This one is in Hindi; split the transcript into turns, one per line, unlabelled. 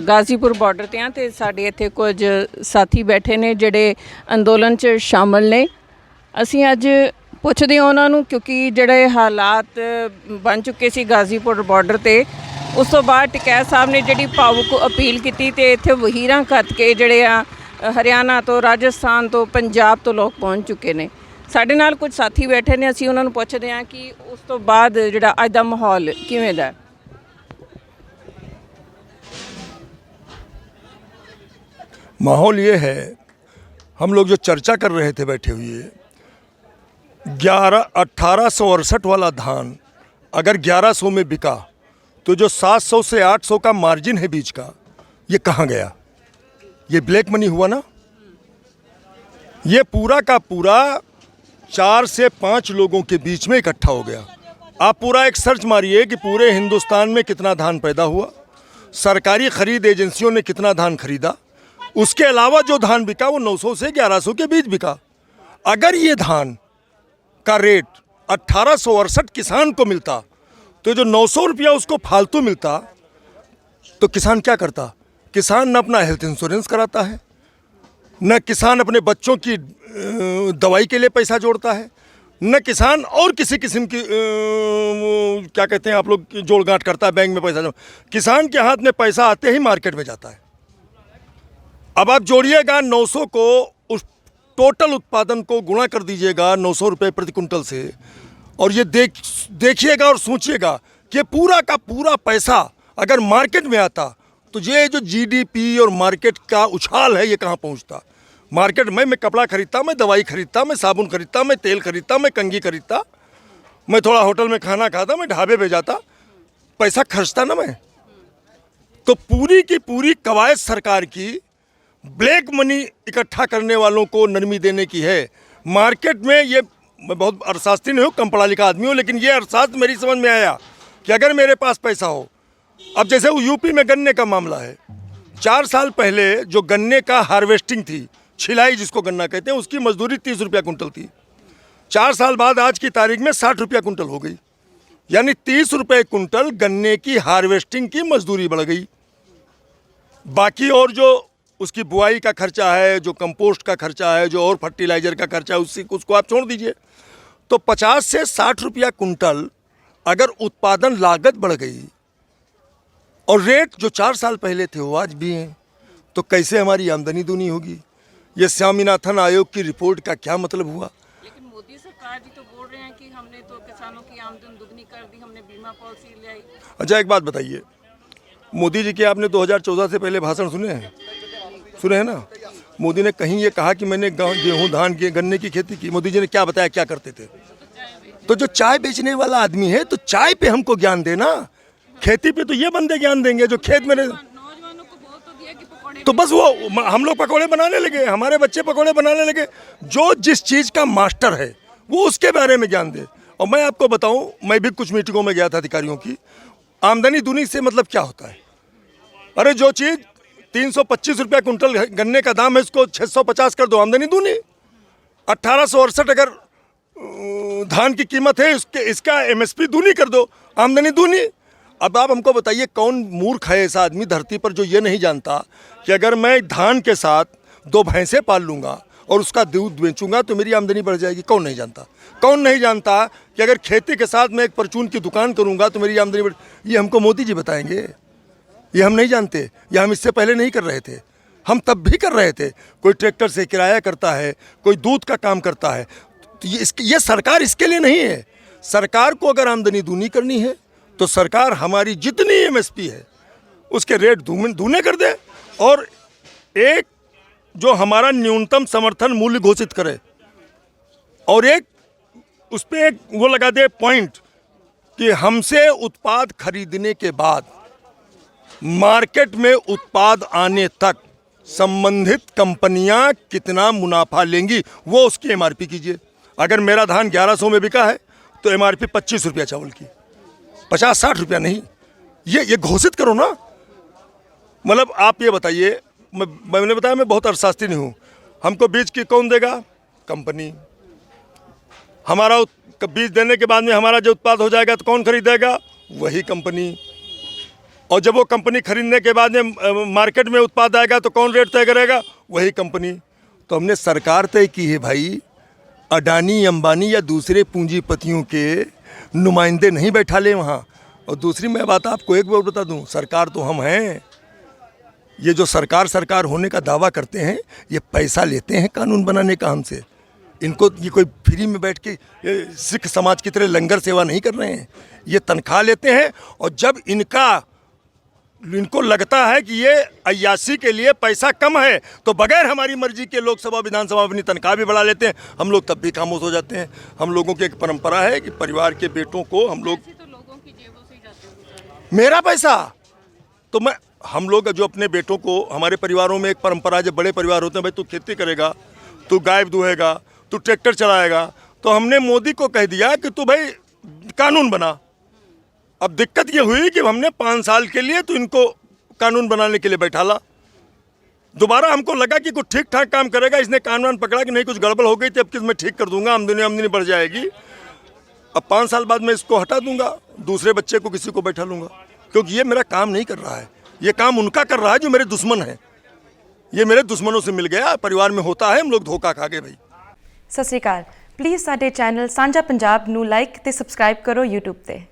गाजीपुर बॉर्डर ते हाँ ते साडे इत्थे कुछ साथी बैठे ने जिहड़े अंदोलन च शामिल ने। असीं अज पुछदे हां उन्हां नूं क्योंकि जिहड़े हालात बन चुके सी गाजीपुर बॉर्डर ते उस तो बाद टिकैत साहब ने जिहड़ी भावुक अपील कीती ते इत्थे वहीरां कत के जिहड़े आ हरियाणा तो राजस्थान तो पंजाब तो लोग पहुँच चुके ने। साडे नाल कुछ साथी बैठे ने, असीं उन्हां नूं पुछदे हां कि उस तो बाद जिहड़ा अज दा माहौल किवें दा है।
माहौल ये है, हम लोग जो चर्चा कर रहे थे बैठे हुए, 1868 वाला धान अगर 1100 में बिका तो जो 700 से 800 का मार्जिन है बीच का, ये कहाँ गया? ये ब्लैक मनी हुआ ना। ये पूरा का पूरा 4 से 5 लोगों के बीच में इकट्ठा हो गया। आप पूरा एक सर्च मारिए कि पूरे हिंदुस्तान में कितना धान पैदा हुआ, सरकारी खरीद एजेंसियों ने कितना धान खरीदा, उसके अलावा जो धान बिका वो 900 से 1100 के बीच बिका। अगर ये धान का रेट 1868 किसान को मिलता तो जो 900 रुपया उसको फालतू मिलता, तो किसान क्या करता? किसान न अपना हेल्थ इंश्योरेंस कराता है, न किसान अपने बच्चों की दवाई के लिए पैसा जोड़ता है, न किसान और किसी किस्म की क्या कहते हैं आप लोग, जोड़ गांठ करता है बैंक में पैसा। किसान के हाथ में पैसा आते ही मार्केट में जाता है। अब आप जोड़िएगा 900 को, उस टोटल उत्पादन को गुणा कर दीजिएगा 900 रुपये प्रति कुंटल से, और ये देखिएगा और सोचिएगा कि पूरा का पूरा पैसा अगर मार्केट में आता तो ये जो जीडीपी और मार्केट का उछाल है ये कहाँ पहुँचता। मार्केट में मैं कपड़ा खरीदता, मैं दवाई खरीदता, मैं साबुन खरीदता, मैं तेल खरीदता, मैं कंघी खरीदता, मैं थोड़ा होटल में खाना खाता, मैं ढाबे पे जाता, पैसा खर्चता ना मैं। तो पूरी की पूरी कवायद सरकार की ब्लैक मनी इकट्ठा करने वालों को नरमी देने की है। मार्केट में ये, मैं बहुत अर्थशास्त्री नहीं हूँ, कम पढ़ा लिखा आदमी हूँ, लेकिन ये अर्थशास्त्र मेरी समझ में आया कि अगर मेरे पास पैसा हो, अब जैसे वो यूपी में गन्ने का मामला है, 4 साल पहले जो गन्ने का हार्वेस्टिंग थी, छिलाई जिसको गन्ना कहते हैं, उसकी मजदूरी 30 रुपया कुंटल थी। 4 साल बाद आज की तारीख में 60 रुपया कुंटल हो गई, यानी 30 रुपये कुंटल गन्ने की हार्वेस्टिंग की मजदूरी बढ़ गई। बाकी और जो उसकी बुआई का खर्चा है, जो कंपोस्ट का खर्चा है, जो और फर्टिलाइज़र का खर्चा है, उसको आप छोड़ दीजिए। तो 50 से 60 रुपया कुंटल अगर उत्पादन लागत बढ़ गई और रेट जो 4 साल पहले थे वो आज भी हैं, तो कैसे हमारी आमदनी दूनी होगी? ये स्वामीनाथन आयोग की रिपोर्ट का क्या मतलब हुआ?
लेकिन मोदी सरकार जी तो बोल रहे हैं कि हमने तो किसानों की आमदनी दुगनी कर दी, हमने बीमा पॉलिसी ले आई।
अच्छा, एक बात बताइए, मोदी जी के आपने 2014 से पहले भाषण सुने हैं ना? मोदी ने कहीं ये कहा कि मैंने गेहूं, धान, गन्ने की खेती की? मोदी जी ने क्या बताया, क्या करते थे? तो जो चाय बेचने वाला आदमी है, तो चाय पे हमको ज्ञान देना, खेती पे तो ये बंदे ज्ञान देंगे जो खेत में।
नौजवानों को बोल तो दिया कि पकौड़े,
तो बस वो हम लोग पकौड़े बनाने लगे, हमारे बच्चे पकौड़े बनाने लगे। जो जिस चीज़ का मास्टर है वो उसके बारे में ज्ञान दे। और मैं आपको बताऊं, मैं भी कुछ मीटिंगों में गया था अधिकारियों की। आमदनी दूनी से मतलब क्या होता है? अरे जो चीज़ 325 रुपया कुंटल गन्ने का दाम है, इसको 650 कर दो, आमदनी दूनी। 1868 अगर धान की कीमत है, इसका एमएसपी दूनी कर दो, आमदनी दूनी। अब आप हमको बताइए, कौन मूर्ख है ऐसा आदमी धरती पर जो ये नहीं जानता कि अगर मैं धान के साथ 2 भैंसें पाल लूँगा और उसका दूध बेचूंगा तो मेरी आमदनी बढ़ जाएगी? कौन नहीं जानता? कौन नहीं जानता कि अगर खेती के साथ मैं एक परचून की दुकान करूँगा तो मेरी आमदनी बढ़? ये हमको मोदी जी बताएंगे? ये हम नहीं जानते, ये हम इससे पहले नहीं कर रहे थे, हम तब भी कर रहे थे। कोई ट्रैक्टर से किराया करता है, कोई दूध का काम करता है। तो ये सरकार इसके लिए नहीं है। सरकार को अगर आमदनी दूनी करनी है तो सरकार हमारी जितनी एमएसपी है उसके रेट दूने कर दे, और एक जो हमारा न्यूनतम समर्थन मूल्य घोषित करे, और एक उस पर एक वो लगा दे पॉइंट कि हमसे उत्पाद खरीदने के बाद मार्केट में उत्पाद आने तक संबंधित कंपनियां कितना मुनाफा लेंगी वो उसकी एमआरपी कीजिए। अगर मेरा धान 1100 में बिका है तो एमआरपी 25 रुपया चावल की, 50-60 रुपया नहीं। ये घोषित करो ना। मतलब आप ये बताइए, मैंने बताया मैं बहुत अर्थशास्त्री नहीं हूँ, हमको बीज की कौन देगा? कंपनी। हमारा बीज देने के बाद में हमारा जो उत्पाद हो जाएगा तो कौन खरीदेगा? वही कंपनी। और जब वो कंपनी खरीदने के बाद में मार्केट में उत्पाद आएगा तो कौन रेट तय करेगा? वही कंपनी। तो हमने सरकार तय की है भाई, अडानी अंबानी या दूसरे पूंजीपतियों के नुमाइंदे नहीं बैठा ले वहाँ। और दूसरी मैं बात आपको एक बार बता दूँ, सरकार तो हम हैं। ये जो सरकार होने का दावा करते हैं, ये पैसा लेते हैं कानून बनाने का हमसे। इनको ये कोई फ्री में बैठ के सिख समाज की तरह लंगर सेवा नहीं कर रहे हैं, ये तनख्वाह लेते हैं। और जब इनको लगता है कि ये अय्याशी के लिए पैसा कम है, तो बगैर हमारी मर्जी के लोकसभा विधानसभा अपनी तनख्वाह भी बढ़ा लेते हैं। हम लोग तब भी खामोश हो जाते हैं। हम लोगों की एक परंपरा है कि परिवार के बेटों को हम लोग, मेरा पैसा तो हम लोग जो अपने बेटों को, हमारे परिवारों में एक परंपरा, जब बड़े परिवार होते हैं, भाई तू खेती करेगा, तू गाय दुहेगा, तू ट्रैक्टर चलाएगा, तो हमने मोदी को कह दिया कि तू भाई कानून बना। अब दिक्कत ये हुई कि हमने 5 साल के लिए तो इनको कानून बनाने के लिए बैठा ला। दोबारा हमको लगा कि कुछ ठीक ठाक काम करेगा, इसने कानून पकड़ा कि नहीं कुछ गड़बड़ हो गई थी, अब किस मैं ठीक कर दूंगा, आमदनी बढ़ जाएगी। अब 5 साल बाद मैं इसको हटा दूंगा, दूसरे बच्चे को किसी को बैठा लूंगा, क्योंकि ये मेरा काम नहीं कर रहा है। ये काम उनका कर रहा है जो मेरे दुश्मन है। ये मेरे दुश्मनों से मिल गया। परिवार में होता है, हम लोग धोखा खा गए भाई।
सत श्री अकाल। प्लीज़ साडे चैनल सांझा पंजाब नू लाइक ते सबसक्राइब करो यूट्यूब ते।